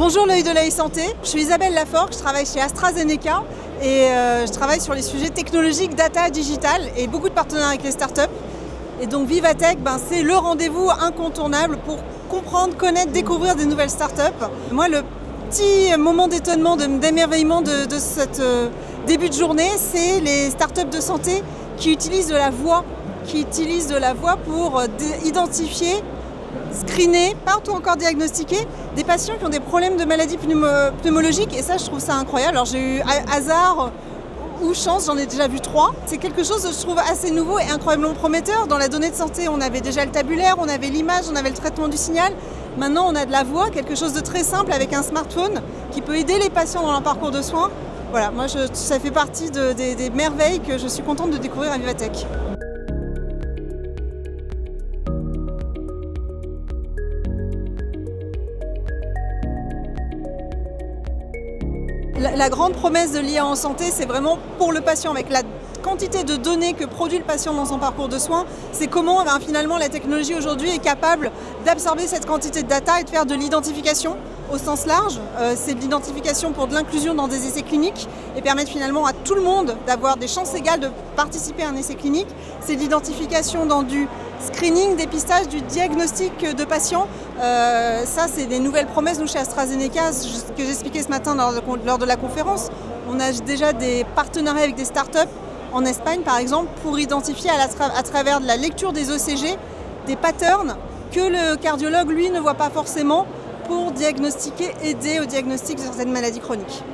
Bonjour l'œil de la santé, je suis Isabelle Laforgue, je travaille chez AstraZeneca et je travaille sur les sujets technologiques, data, digital et beaucoup de partenariats avec les startups. Et donc Vivatech, c'est le rendez-vous incontournable pour comprendre, connaître, découvrir des nouvelles startups. Moi, le petit moment d'étonnement, d'émerveillement de ce début de journée, c'est les startups de santé qui utilisent de la voix, pour identifier, screener, pas encore diagnostiquer, des patients qui ont des problèmes de maladies pneumologiques. Et ça, je trouve ça incroyable. Alors j'ai eu hasard ou chance, j'en ai déjà vu 3. C'est quelque chose que je trouve assez nouveau et incroyablement prometteur. Dans la donnée de santé, on avait déjà le tabulaire, on avait l'image, on avait le traitement du signal. Maintenant, on a de la voix, quelque chose de très simple avec un smartphone qui peut aider les patients dans leur parcours de soins. Voilà, moi, ça fait partie des merveilles que je suis contente de découvrir à Vivatech. La grande promesse de l'IA en santé, c'est vraiment pour le patient, avec la quantité de données que produit le patient dans son parcours de soins, c'est comment finalement la technologie aujourd'hui est capable d'absorber cette quantité de data et de faire de l'identification au sens large. C'est de l'identification pour de l'inclusion dans des essais cliniques et permettre finalement à tout le monde d'avoir des chances égales de participer à un essai clinique. C'est de l'identification dans du screening, dépistage, du diagnostic de patients. Ça, c'est des nouvelles promesses, nous, chez AstraZeneca, que j'expliquais ce matin lors de la conférence. On a déjà des partenariats avec des startups en Espagne, par exemple, pour identifier à travers de la lecture des ECG des patterns que le cardiologue, lui, ne voit pas forcément, pour diagnostiquer, aider au diagnostic de certaines maladies chroniques.